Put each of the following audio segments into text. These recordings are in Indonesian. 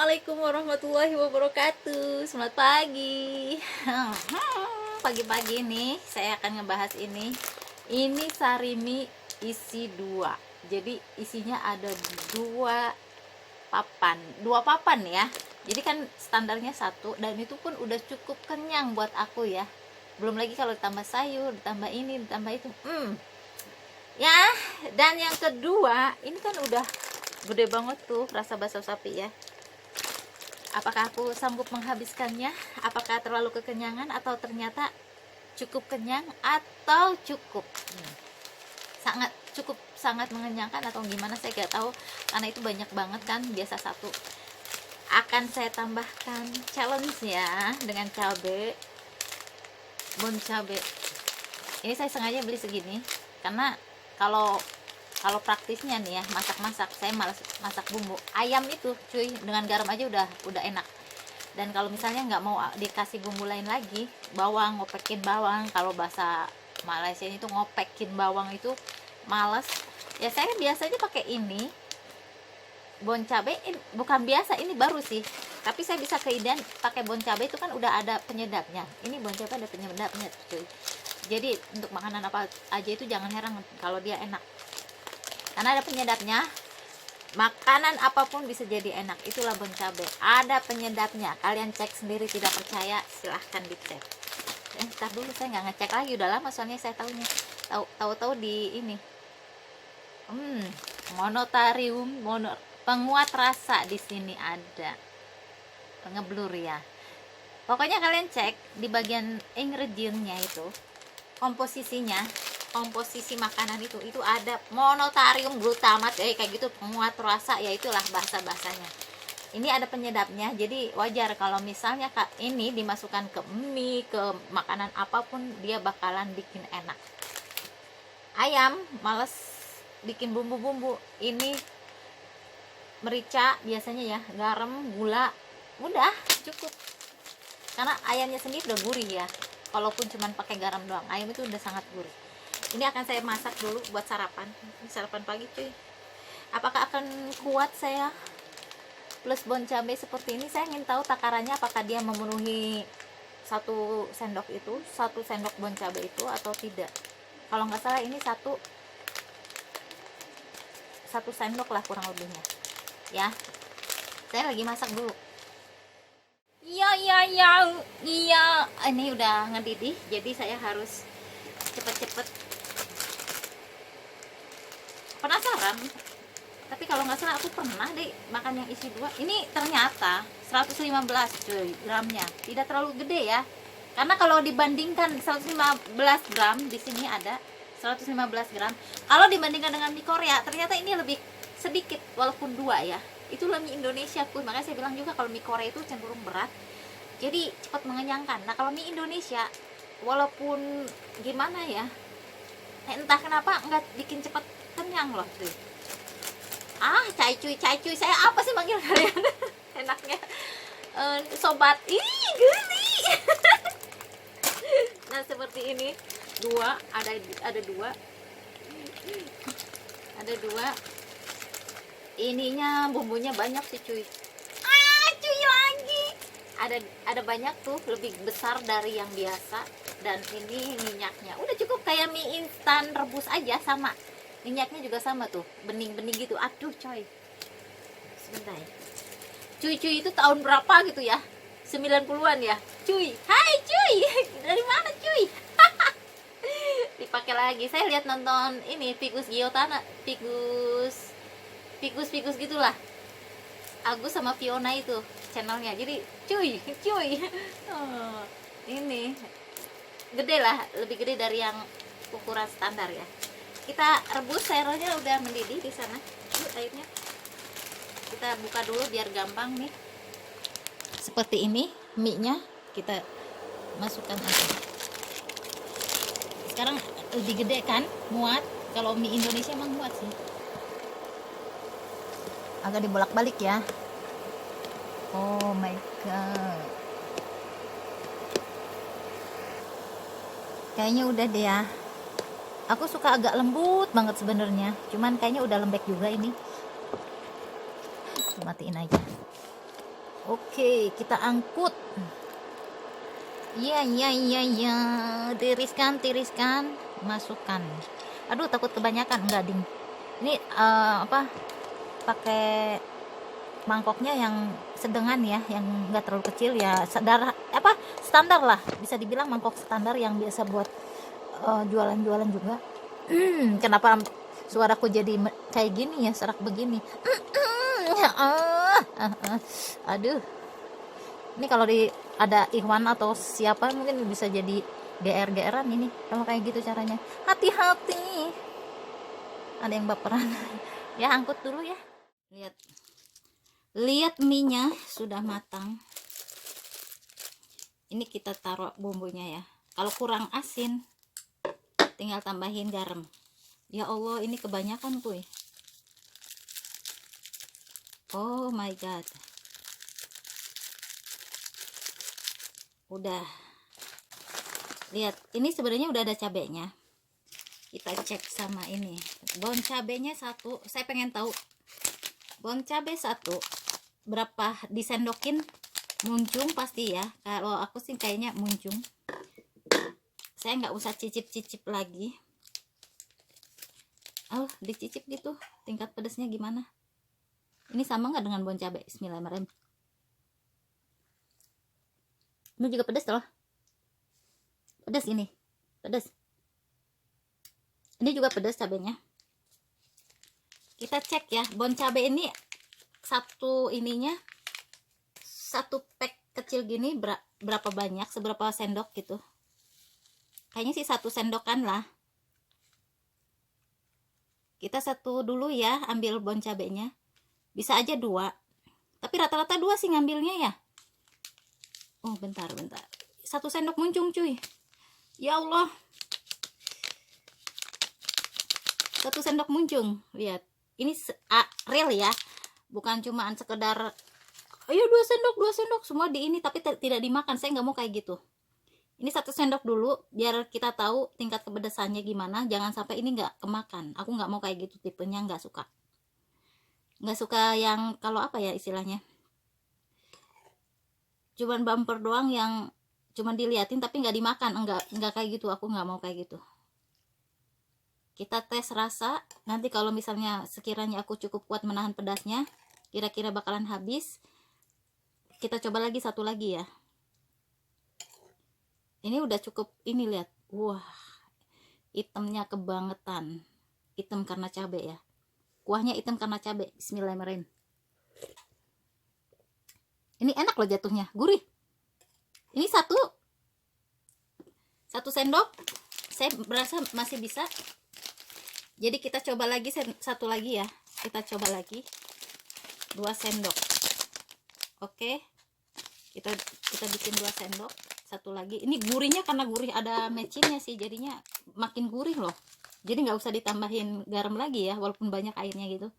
Assalamualaikum warahmatullahi wabarakatuh. Selamat pagi. Pagi-pagi nih saya akan ngebahas ini. Ini sarimi isi 2. Jadi isinya ada dua papan ya. Jadi kan standarnya 1 dan itu pun udah cukup kenyang buat aku ya. Belum lagi kalau ditambah sayur, ditambah ini, ditambah itu. Ya, dan yang kedua, ini kan udah gede banget tuh rasa bakso sapi ya. Apakah aku sanggup menghabiskannya? Apakah terlalu kekenyangan atau ternyata cukup kenyang atau cukup sangat mengenyangkan atau gimana, saya gak tahu karena itu banyak banget kan. Biasa satu akan saya tambahkan challenge ya dengan cabe, bon cabe. Ini saya sengaja beli segini karena kalau praktisnya nih ya, masak saya malas masak bumbu ayam itu cuy, dengan garam aja udah enak. Dan kalau misalnya nggak mau dikasih bumbu lain lagi, bawang, ngopekin bawang, kalau bahasa Malaysia itu ngopekin bawang itu males ya. Saya biasanya pakai ini bon cabe, bukan biasa, ini baru sih, tapi saya bisa keidan pakai bon cabe itu kan udah ada penyedapnya. Ini bon cabe ada penyedapnya cuy, jadi untuk makanan apa aja itu jangan heran kalau dia enak karena ada penyedapnya. Makanan apapun bisa jadi enak, itulah bon cabe, ada penyedapnya. Kalian cek sendiri, tidak percaya silahkan dicek. Ntar dulu, saya nggak ngecek lagi, udah lama soalnya saya tahu di ini monotarium penguat rasa di sini ada ngeblur ya. Pokoknya kalian cek di bagian ingredientnya itu, komposisi makanan itu ada monotarium glutamat kayak gitu, penguat rasa ya, itulah bahasanya. Ini ada penyedapnya, jadi wajar kalau misalnya ini dimasukkan ke mie, ke makanan apapun, dia bakalan bikin enak. Ayam males bikin bumbu-bumbu, ini merica biasanya ya, garam, gula, udah cukup karena ayamnya sendiri udah gurih ya. Kalaupun cuman pakai garam doang, ayam itu udah sangat gurih. Ini akan saya masak dulu buat sarapan. Ini sarapan pagi cuy. Apakah akan kuat saya plus bon cabe seperti ini? Saya ingin tahu takarannya, apakah dia memenuhi 1 sendok itu, 1 sendok bon cabe itu atau tidak. Kalau nggak salah ini satu sendok lah kurang lebihnya ya. Saya lagi masak dulu. Iya, ini udah ngedidih, jadi saya harus cepet-cepet. Penasaran, tapi kalau nggak salah aku pernah deh makan yang isi 2. Ini ternyata 115 cuy gramnya, tidak terlalu gede ya. Karena kalau dibandingkan 115 gram, di sini ada 115 gram. Kalau dibandingkan dengan mie Korea, ternyata ini lebih sedikit walaupun 2 ya. Itulah mie Indonesia pun, makanya saya bilang juga kalau mie Korea itu cenderung berat, jadi cepat mengenyangkan. Nah kalau mie Indonesia walaupun gimana ya, entah kenapa nggak bikin cepat kenyang loh tuh. Cai cuy, saya apa sih manggil kalian? Enaknya sobat, geli. Nah seperti ini, ada dua ininya, bumbunya banyak sih cuy. Cuy lagi ada banyak tuh, lebih besar dari yang biasa. Dan ini minyaknya udah cukup kayak mie instan rebus aja, sama minyaknya juga sama tuh, bening-bening gitu. Aduh coy, sebentar ya. Cuy itu tahun berapa gitu ya, 90-an ya cuy. Hai cuy, dari mana cuy? Dipakai lagi. Saya lihat nonton ini Figus Giotana, Figus gitulah, Agus sama Fiona itu channelnya. Jadi cuy ini gede lah, lebih gede dari yang ukuran standar ya. Kita rebus, sayurnya udah mendidih di sana. Yuk airnya kita buka dulu biar gampang nih. Seperti ini, mie-nya kita masukkan aja. Sekarang lebih gede kan, muat. Kalau mie Indonesia emang muat sih. Agak dibolak-balik ya. Oh my god, kayaknya udah deh ya. Aku suka agak lembut banget sebenarnya, cuman kayaknya udah lembek juga ini. Matiin aja. Oke, kita angkut. Iya, iya, iya, iya. Tiriskan, tiriskan, masukkan. Aduh, takut kebanyakan. Enggak, ding. Ini apa? Pakai mangkoknya yang sedengan ya, yang enggak terlalu kecil ya. Standar lah. Bisa dibilang mangkok standar yang biasa buat jualan-jualan juga. Kenapa suaraku jadi kayak gini ya, serak begini? Aduh. Ini kalau ada Ikhwan atau siapa mungkin bisa jadi GR-GRan ini kalau kayak gitu caranya. Hati-hati. Ada yang baperan. Ya, angkut dulu ya. Lihat. Lihat mie-nya sudah matang. Ini kita taruh bumbunya ya. Kalau kurang asin, tinggal tambahin garam. Ya Allah, ini kebanyakan kuy. Oh my god. Udah. Lihat, ini sebenarnya udah ada cabenya. Kita cek sama ini. Bon cabenya 1. Saya pengen tahu bon cabe 1 berapa disendokin. Muncung pasti ya. Kalau aku sih kayaknya muncung. Saya nggak usah cicip-cicip lagi. Oh, dicicip gitu. Tingkat pedasnya gimana? Ini sama nggak dengan bon cabe? Bismillahirrahmanirrahim. Ini juga pedas loh. Pedas ini. Pedas. Ini juga pedas cabenya. Kita cek ya. Bon cabe ini satu ininya, satu pack kecil gini berapa banyak, seberapa sendok gitu. Kayaknya sih 1 sendokan lah. Kita 1 dulu ya, ambil bon cabenya. Bisa aja 2. Tapi rata-rata 2 sih ngambilnya ya. Oh, bentar. 1 sendok muncung cuy. Ya Allah. 1 sendok muncung. Lihat. Ini real ya. Bukan cumaan sekedar ayo 2 sendok semua di ini tapi tidak dimakan. Saya nggak mau kayak gitu. Ini 1 sendok dulu biar kita tahu tingkat kepedasannya gimana. Jangan sampai ini nggak kemakan. Aku nggak mau kayak gitu, tipenya nggak suka. Nggak suka yang kalau apa ya istilahnya, cuman bumper doang yang cuman diliatin tapi nggak dimakan. Enggak kayak gitu. Aku nggak mau kayak gitu. Kita tes rasa. Nanti kalau misalnya sekiranya aku cukup kuat menahan pedasnya, kira-kira bakalan habis, kita coba lagi 1 lagi ya. Ini udah cukup. Ini lihat. Wah, hitamnya kebangetan. Hitam karena cabai ya. Kuahnya hitam karena cabai. Bismillahirrahmanirrahim. Ini enak loh jatuhnya, gurih. Ini 1 sendok. Saya berasa masih bisa. Jadi kita coba lagi 1 lagi ya. Kita coba lagi 2 sendok. Oke. Kita bikin 2 sendok. 1 lagi. Ini gurihnya karena gurih ada mecinnya sih, jadinya makin gurih loh. Jadi nggak usah ditambahin garam lagi ya, walaupun banyak airnya gitu.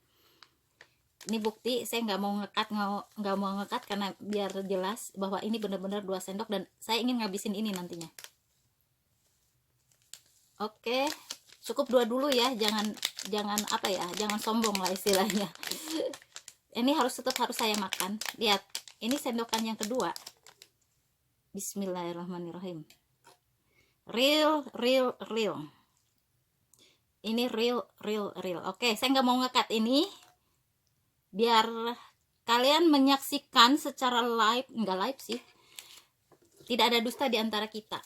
Ini bukti. Saya nggak mau ngekat karena biar jelas bahwa ini benar-benar 2 sendok dan saya ingin ngabisin ini nantinya. Oke, cukup 2 dulu ya, jangan apa ya, jangan sombong lah istilahnya. Ini tetap harus saya makan. Lihat, ini sendokan yang kedua. Bismillahirrahmanirrahim. Real. Ini real. Oke, saya nggak mau ngekat ini biar kalian menyaksikan secara live. Enggak live sih, tidak ada dusta di antara kita.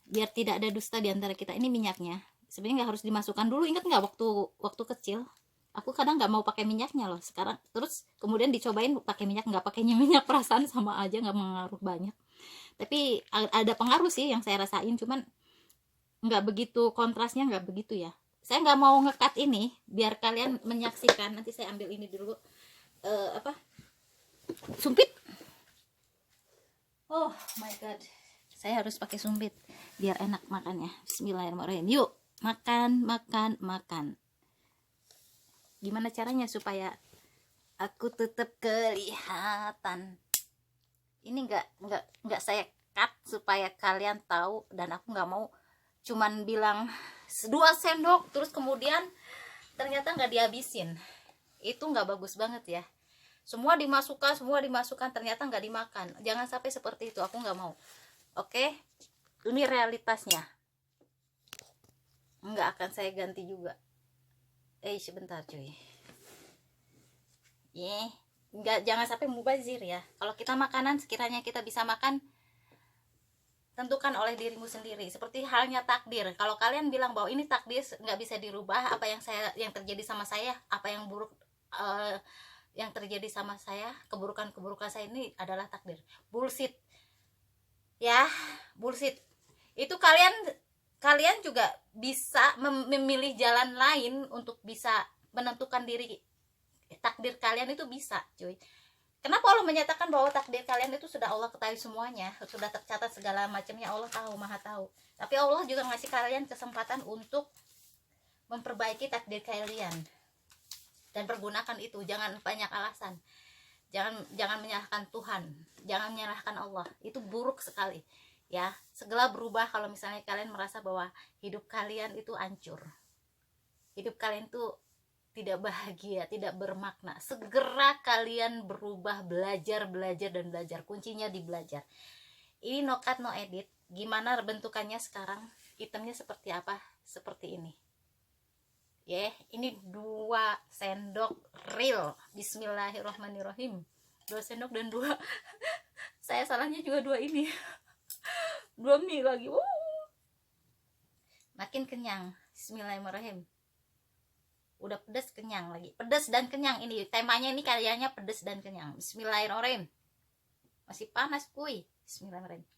Biar tidak ada dusta di antara kita. Ini minyaknya sebenarnya nggak harus dimasukkan dulu. Ingat nggak waktu kecil aku kadang nggak mau pakai minyaknya loh. Sekarang terus kemudian dicobain pakai minyak, nggak pakainya minyak, perasaan sama aja, nggak mengaruh banyak. Tapi ada pengaruh sih yang saya rasain, cuman nggak begitu, kontrasnya nggak begitu ya. Saya nggak mau ngekat ini biar kalian menyaksikan. Nanti saya ambil ini dulu, sumpit. Oh my god, saya harus pakai sumpit biar enak makannya. Bismillahirrahmanirrahim. Yuk makan. Gimana caranya supaya aku tetap kelihatan? Ini nggak saya cut supaya kalian tahu, dan aku nggak mau cuman bilang 2 sendok terus kemudian ternyata nggak dihabisin. Itu nggak bagus banget ya. semua dimasukkan, ternyata nggak dimakan. Jangan sampai seperti itu, aku nggak mau. Oke, ini realitasnya, nggak akan saya ganti juga. Sebentar cuy, nggak, jangan sampai mubazir ya. Kalau kita makanan, sekiranya kita bisa makan, tentukan oleh dirimu sendiri. Seperti halnya takdir, kalau kalian bilang bahwa ini takdir nggak bisa dirubah, apa yang terjadi sama saya, apa yang buruk yang terjadi sama saya, keburukan saya ini adalah takdir. Bullshit ya, bullshit. Itu kalian juga bisa memilih jalan lain untuk bisa menentukan diri takdir kalian, itu bisa cuy. Kenapa Allah menyatakan bahwa takdir kalian itu sudah Allah ketahui semuanya, sudah tercatat segala macamnya, Allah tahu, maha tahu. Tapi Allah juga ngasih kalian kesempatan untuk memperbaiki takdir kalian, dan pergunakan itu. Jangan banyak alasan, jangan menyalahkan Tuhan, jangan menyalahkan Allah, itu buruk sekali ya. Segera berubah kalau misalnya kalian merasa bahwa hidup kalian itu hancur, hidup kalian tuh tidak bahagia, tidak bermakna. Segera kalian berubah, belajar dan belajar. Kuncinya di belajar. Ini no cut no edit. Gimana bentukannya sekarang? Itemnya seperti apa? Seperti ini. Ini 2 sendok real. Bismillahirrahmanirrahim. 2 sendok dan 2 saya salahnya juga 2 ini. 2 mie lagi. Makin kenyang. Bismillahirrahmanirrahim. Udah pedas, kenyang lagi, pedas dan kenyang. Ini temanya, ini kayaknya pedas dan kenyang. Bismillahirrahmanirrahim. Masih panas kuy. Bismillahirrahmanirrahim.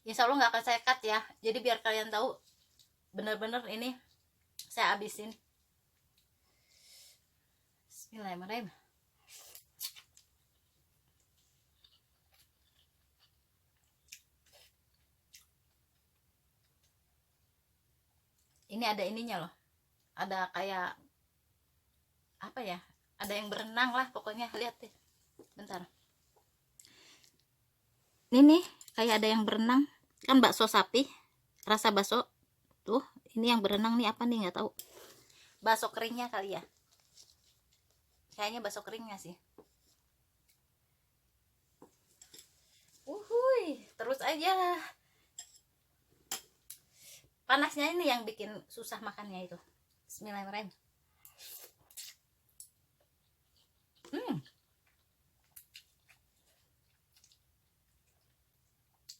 Insya Allah nggak akan saya cut ya, jadi biar kalian tahu bener-bener ini saya habisin. Bismillahirrahmanirrahim. Ini ada ininya loh, ada kayak apa ya, ada yang berenang lah pokoknya. Lihat deh, bentar. Ini nih kayak ada yang berenang kan, bakso sapi, rasa bakso tuh. Ini yang berenang nih apa nih, nggak tahu. Bakso keringnya kali ya, kayaknya bakso keringnya sih. Terus aja. Panasnya ini yang bikin susah makannya itu. Bismillahirrahmanirrahim.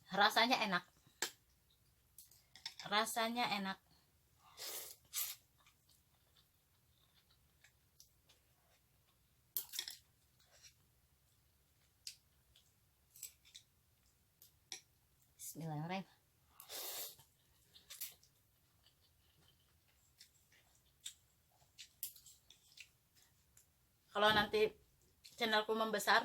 Rasanya enak. Rasanya enak. Bismillahirrahmanirrahim. Kalau nanti channelku membesar,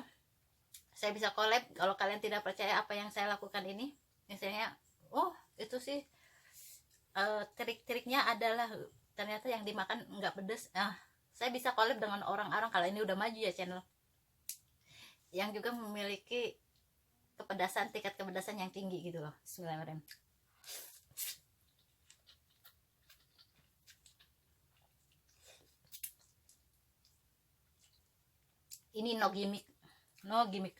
saya bisa collab. Kalau kalian tidak percaya apa yang saya lakukan ini, misalnya itu sih trik-triknya adalah ternyata yang dimakan nggak pedes. Saya bisa collab dengan orang-orang, kalau ini udah maju ya channel, yang juga memiliki tingkat kepedasan yang tinggi gitu loh. Bismillahirrahmanirrahim. Ini no gimmick, no gimmick.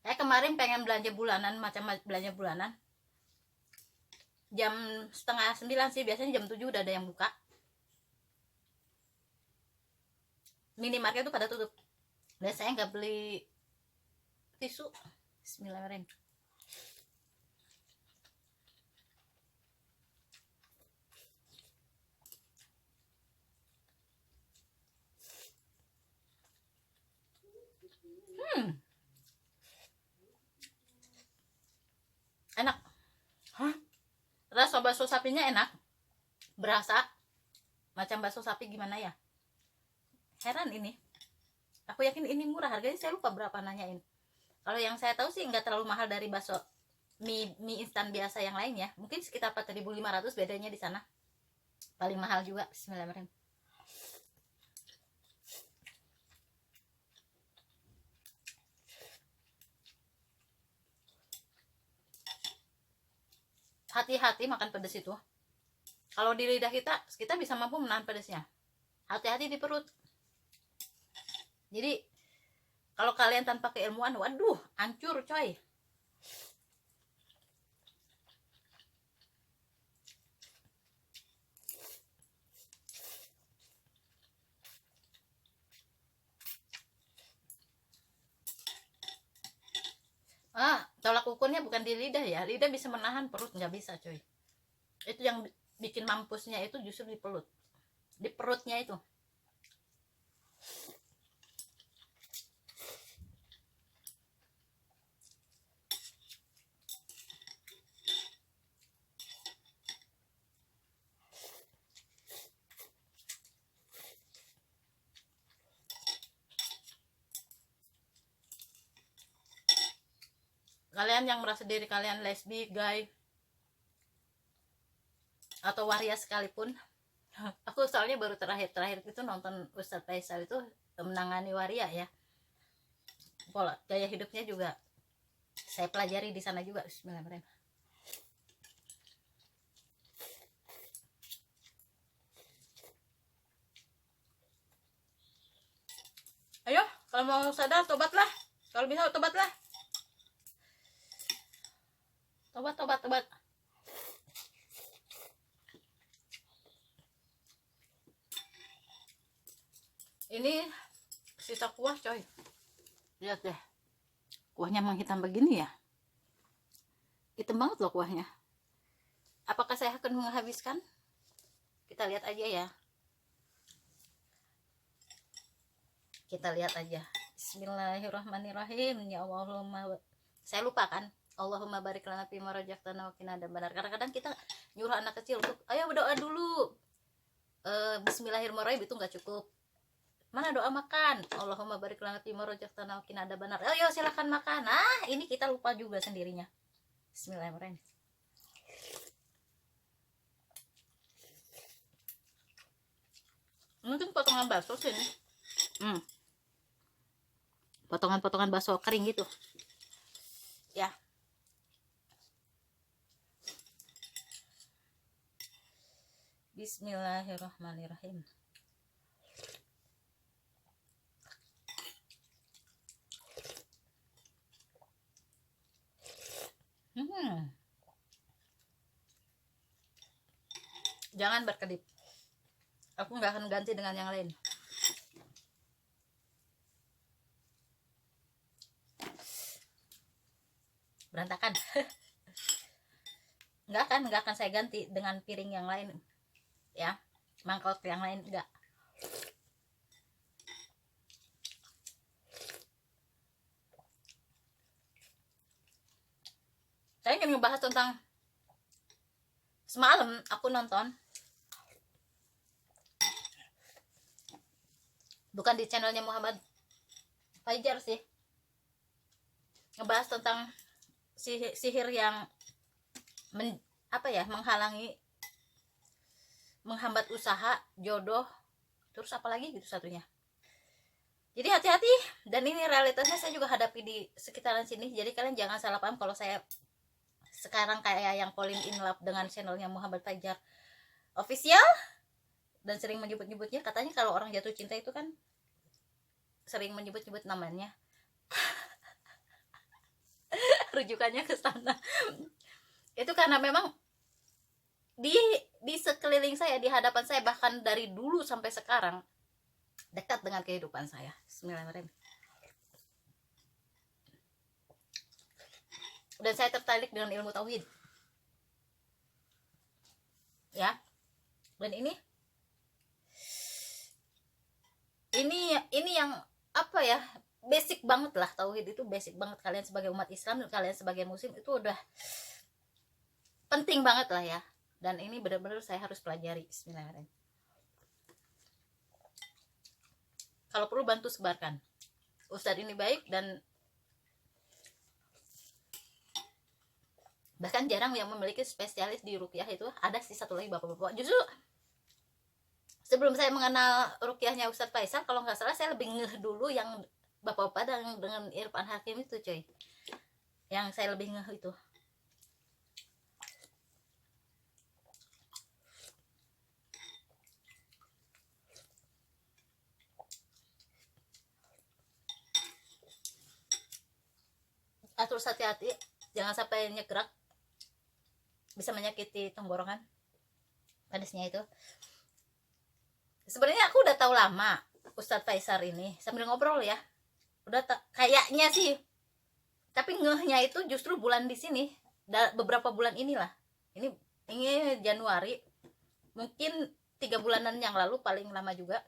Saya kemarin pengen belanja bulanan, macam belanja bulanan. Jam 8:30 sih, biasanya jam 7 udah ada yang buka. Minimarket tuh pada tutup. Dan saya nggak beli tisu. Bismillahirrahmanirrahim. Enak. Rasa bakso sapinya enak, berasa macam bakso sapi gimana ya. Heran ini, aku yakin ini murah harganya, saya lupa berapa nanyain. Kalau yang saya tahu sih nggak terlalu mahal dari bakso mie instan biasa yang lain ya, mungkin sekitar 4.500 bedanya di sana. Paling mahal juga. Bismillahirrahmanirrahim. hati-hati makan pedas itu. Kalau di lidah kita bisa mampu menahan pedasnya. Hati-hati di perut. Jadi kalau kalian tanpa keilmuan, waduh, hancur coy. Tolak ukurnya bukan di lidah ya. Lidah bisa menahan, perut nggak bisa coy. Itu yang bikin mampusnya itu justru di perut. Di perutnya itu. Kalian yang merasa diri kalian lesbi, gay, atau waria sekalipun, aku soalnya baru terakhir itu nonton Ustadz Faisal itu menangani waria ya. Pola gaya hidupnya juga saya pelajari di sana juga. Bismillahirrahmanirrahim. Ayo, kalau mau sadar tobatlah. Kalau bisa tobatlah. Tobat. Ini sisa kuah coy. Lihat deh. Kuahnya menghitam begini ya. Hitam banget loh kuahnya. Apakah saya akan menghabiskan? Kita lihat aja ya. Kita lihat aja. Bismillahirrahmanirrahim. Ya Allahumma. Saya lupa kan. Allahumma barik lana fima razaqtana wa qina adzabannar. Kadang-kadang kita nyuruh anak kecil untuk ayo berdoa dulu. Bismillahirrahmanirrahim itu nggak cukup. Mana doa makan? Allahumma barik lana fima razaqtana wa qina adzabannar. Ayo silakan makan. Ini kita lupa juga sendirinya. Bismillahirrahmanirrahim. Mungkin potongan bakso sih ini. Potongan-potongan bakso kering gitu. Ya. Bismillahirrahmanirrahim. Jangan berkedip. Aku nggak akan ganti dengan yang lain. Berantakan. nggak akan saya ganti dengan piring yang lain ya, mangkok yang lain enggak. Saya ingin ngebahas tentang semalam aku nonton, bukan di channelnya Muhammad Fajar sih, ngebahas tentang sihir yang menghalangi, menghambat usaha, jodoh, terus apalagi gitu satunya. Jadi hati-hati, dan ini realitasnya saya juga hadapi di sekitaran sini. Jadi kalian jangan salah paham kalau saya sekarang kayak yang falling in love dengan channelnya Muhammad Fajar official dan sering menyebut-nyebutnya. Katanya kalau orang jatuh cinta itu kan sering menyebut-nyebut namanya. Rujukannya ke sana. Itu karena memang di sekeliling saya, di hadapan saya, bahkan dari dulu sampai sekarang dekat dengan kehidupan saya. Bismillahirrahmanirrahim. Dan saya tertarik dengan ilmu tauhid. Ya. Dan ini yang apa ya? Basic banget lah, tauhid itu basic banget. Kalian sebagai umat Islam, kalian sebagai muslim itu udah penting banget lah ya. Dan ini benar-benar saya harus pelajari. Bismillahirrahmanirrahim. Kalau perlu bantu sebarkan. Ustadz ini baik, dan bahkan jarang yang memiliki spesialis di ruqyah itu. Ada sih satu lagi bapak-bapak. Justru sebelum saya mengenal ruqyahnya Ustadz Faisal, kalau nggak salah saya lebih ngeh dulu yang bapak-bapak dengan Irfan Hakim itu coy. Yang saya lebih ngeh itu. Terus hati-hati jangan sampai nyegrak, bisa menyakiti tenggorokan pedasnya itu. Sebenarnya aku udah tahu lama Ustadz Faisal ini, sambil ngobrol ya, udah kayaknya sih, tapi ngehnya itu justru bulan di sini, beberapa bulan inilah. Ini Januari, mungkin 3 bulanan yang lalu paling lama juga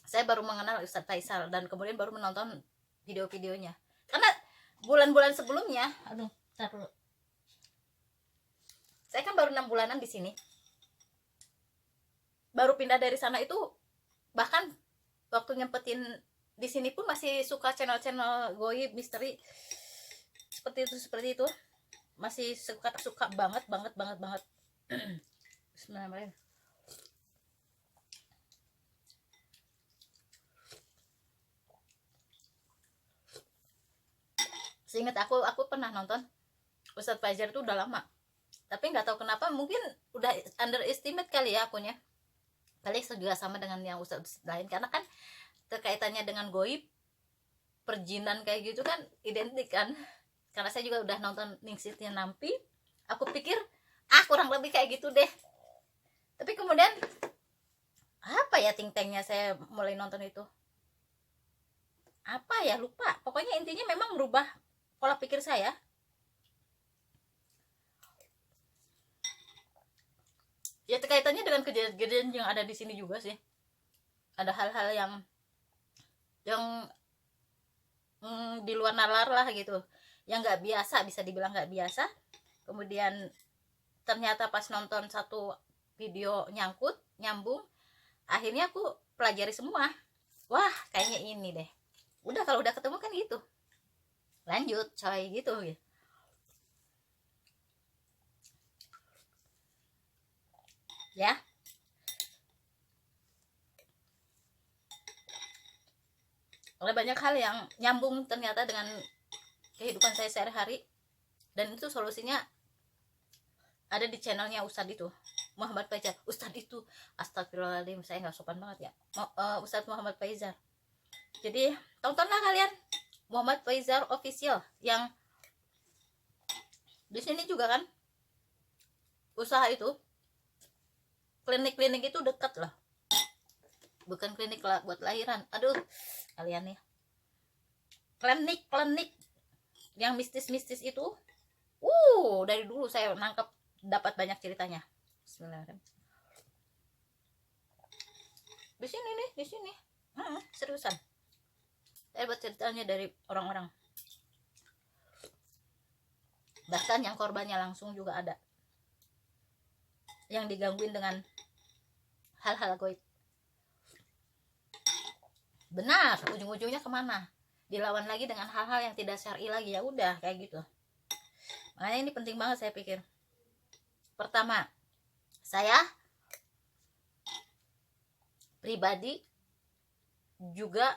saya baru mengenal Ustadz Faisal, dan kemudian baru menonton video-videonya. Karena bulan-bulan sebelumnya, saya kan baru 6 bulanan di sini, baru pindah dari sana itu, bahkan waktu nyempetin di sini pun masih suka channel-channel goib misteri seperti itu, masih suka banget. Bismillahirrahmanirrahim. Seingat aku pernah nonton Ustadz Fajar itu udah lama, tapi nggak tahu kenapa, mungkin udah underestimate kali ya akunya, kali juga sama dengan yang Ustadz lain, karena kan terkaitannya dengan goib, perjinan kayak gitu kan identik kan, karena saya juga udah nonton Ningsitnya Nampi, aku pikir kurang lebih kayak gitu deh. Tapi kemudian apa ya ting-tengnya saya mulai nonton itu, apa ya, lupa, pokoknya intinya memang merubah pola pikir saya. Ya terkaitannya dengan kejadian-kejadian yang ada di sini juga sih, ada hal-hal yang di luar nalar lah gitu, yang nggak biasa, bisa dibilang nggak biasa. Kemudian ternyata pas nonton satu video nyambung, akhirnya aku pelajari semua. Wah, kayaknya ini deh, udah kalau udah ketemu kan gitu, lanjut coy gitu ya. Oleh banyak hal yang nyambung ternyata dengan kehidupan saya sehari-hari, dan itu solusinya ada di channelnya Ustadz itu, Muhammad Faizal. Ustadz itu, astagfirullahaladzim, saya nggak sopan banget ya, Ustadz Muhammad Faizal. Jadi tontonlah kalian Muhammad Faizal official, yang di sini juga kan usaha itu, klinik itu dekat lah, bukan klinik lah buat lahiran, aduh kalian nih, klinik yang mistis itu, dari dulu saya nangkep, dapat banyak ceritanya. Bismillahirrahmanirrahim. Di sini seriusan saya buat ceritanya dari orang-orang, bahkan yang korbannya langsung juga ada, yang digangguin dengan hal-hal goib. Benar, ujung-ujungnya kemana? Dilawan lagi dengan hal-hal yang tidak syar'i lagi, ya udah kayak gitu. Makanya ini penting banget saya pikir. Pertama, saya pribadi juga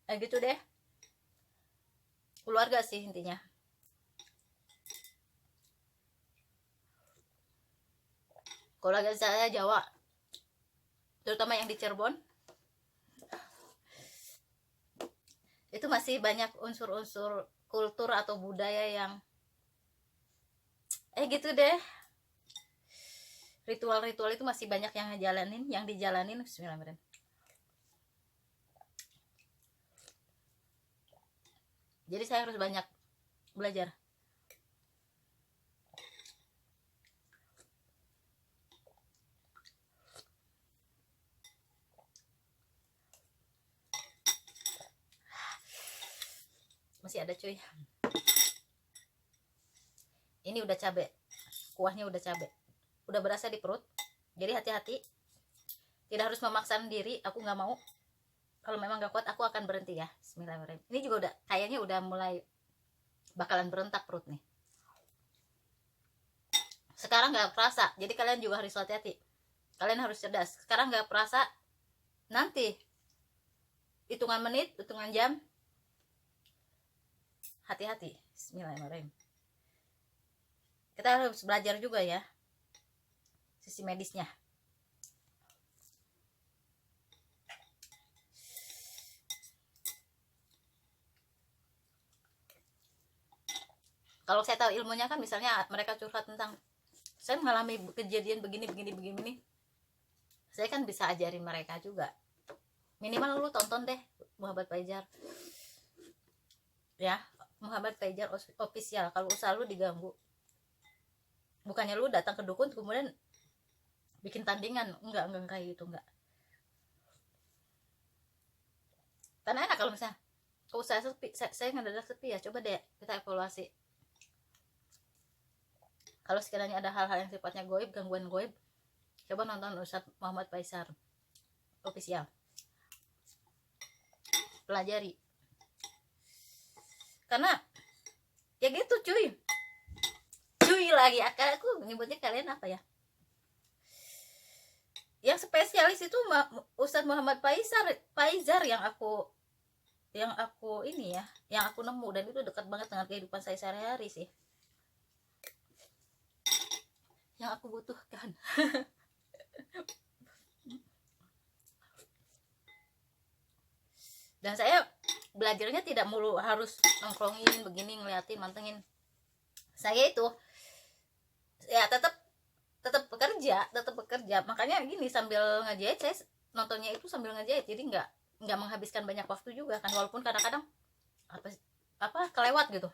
gitu deh, keluarga sih intinya. Keluarga saya Jawa, terutama yang di Cirebon, itu masih banyak unsur-unsur kultur atau budaya yang gitu deh, ritual-ritual itu masih banyak yang dijalanin. Bismillahirrahmanirrahim. Jadi saya harus banyak belajar. Masih ada cuy, ini udah cabe, kuahnya udah cabe, udah berasa di perut. Jadi hati-hati, tidak harus memaksakan diri, aku nggak mau. Kalau memang gak kuat aku akan berhenti ya. Bismillahirrahmanirrahim. Ini juga udah kayaknya udah mulai bakalan berontak perut nih. Sekarang nggak kerasa, jadi kalian juga harus hati-hati, kalian harus cerdas. Sekarang nggak kerasa, nanti hitungan menit, hitungan jam, hati-hati. Bismillahirrahmanirrahim. Kita harus belajar juga ya sisi medisnya. Kalau saya tahu ilmunya kan, misalnya mereka curhat tentang saya mengalami kejadian begini begini begini nih, saya kan bisa ajarin mereka juga. Minimal lu tonton deh Muhammad Fajar ya, Muhammad Fajar official. Kalau usaha lu diganggu, bukannya lu datang ke dukun kemudian bikin tandingan, enggak kayak gitu, enggak. Karena enak kalau misalnya kalau usaha sepi, saya ngedadak sepi ya, coba deh kita evaluasi. Kalau sekiranya ada hal-hal yang sifatnya goib, gangguan goib, coba nonton Ustadz Muhammad Faisal official, pelajari. Karena ya gitu cuy lagi, aku nyebutnya kalian apa ya, yang spesialis itu Ustadz Muhammad Faizar yang aku ini ya, yang aku nemu, dan itu dekat banget dengan kehidupan saya sehari-hari sih, yang aku butuhkan. Dan saya belajarnya tidak mulu harus nongkrongin begini, ngeliatin, mantengin. Saya itu ya tetap bekerja. Makanya gini, sambil ngejahit, saya nontonnya itu sambil ngejahit, jadi nggak menghabiskan banyak waktu juga kan, walaupun kadang-kadang apa kelewat gitu.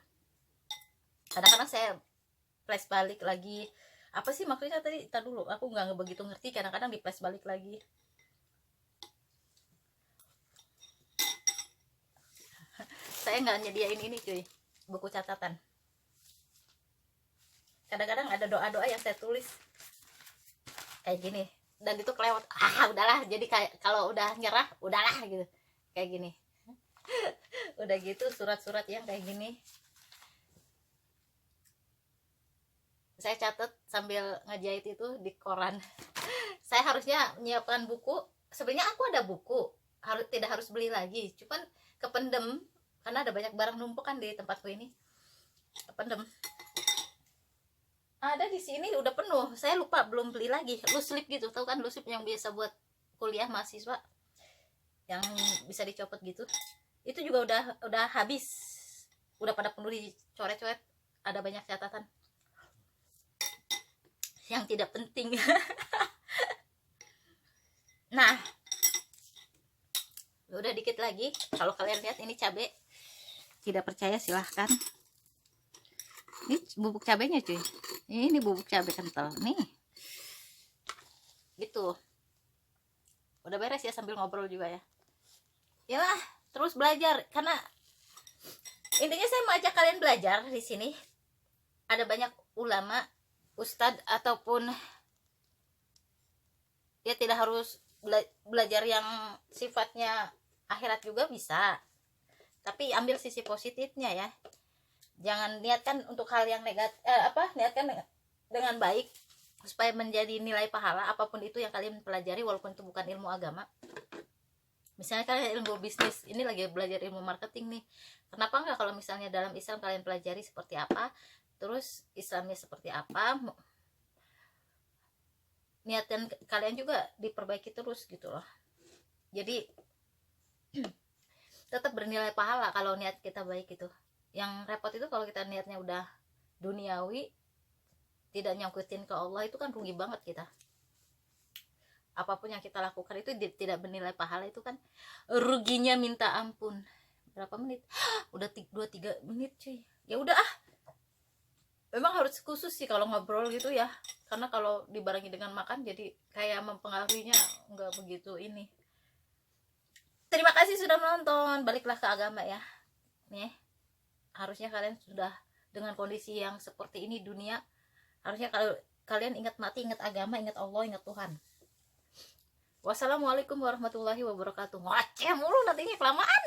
Kadang-kadang saya flash balik lagi, apa sih maksudnya tadi, tar dulu, aku nggak begitu ngerti, kadang-kadang di flash balik lagi. Saya nggak nyediain ini cuy, buku catatan. Kadang-kadang ada doa-doa yang saya tulis kayak gini, dan itu kelewat, udahlah, jadi kayak kalau udah nyerah udahlah gitu, kayak gini. Udah gitu surat-surat yang kayak gini saya catat sambil ngejahit itu di koran. Saya harusnya menyiapkan buku, sebenarnya aku ada buku, tidak harus beli lagi, cuman kependem karena ada banyak barang numpuk kan di tempatku ini, kependem. Ada di sini udah penuh, saya lupa belum beli lagi. Loose slip gitu, tahu kan loose slip yang biasa buat kuliah mahasiswa, yang bisa dicopot gitu, itu juga udah habis, udah pada penuh dicoret-coret, ada banyak catatan yang tidak penting. Nah, udah dikit lagi. Kalau kalian lihat ini cabai, tidak percaya silahkan. Ini bubuk cabenya cuy, ini bubuk cabai kental nih gitu. Udah beres ya, sambil ngobrol juga ya. Yalah, terus belajar, karena intinya saya mau ajak kalian belajar di sini. Ada banyak ulama, ustadz, ataupun ya tidak harus belajar yang sifatnya akhirat juga bisa, tapi ambil sisi positifnya ya. Jangan niatkan untuk hal yang negatif, niatkan dengan baik supaya menjadi nilai pahala apapun itu yang kalian pelajari, walaupun itu bukan ilmu agama. Misalnya kalian ilmu bisnis, ini lagi belajar ilmu marketing nih, kenapa enggak kalau misalnya dalam Islam kalian pelajari seperti apa, terus Islamnya seperti apa, niatan kalian juga diperbaiki terus gitu loh. Jadi tetap bernilai pahala kalau niat kita baik itu. Yang repot itu kalau kita niatnya udah duniawi, tidak nyangkutin ke Allah, itu kan rugi banget kita. Apapun yang kita lakukan itu tidak bernilai pahala, itu kan ruginya minta ampun. Berapa menit? Udah 2-3 menit cuy. Ya udah memang harus khusus sih kalau ngobrol gitu ya, karena kalau dibarengi dengan makan jadi kayak mempengaruhinya nggak begitu ini. Terima kasih sudah menonton. Baliklah ke agama ya nih. Harusnya kalian sudah dengan kondisi yang seperti ini dunia, harusnya kalau kalian ingat mati, ingat agama, ingat Allah, ingat Tuhan. Wassalamualaikum warahmatullahi wabarakatuh. Ngoceh mulu nantinya kelamaan.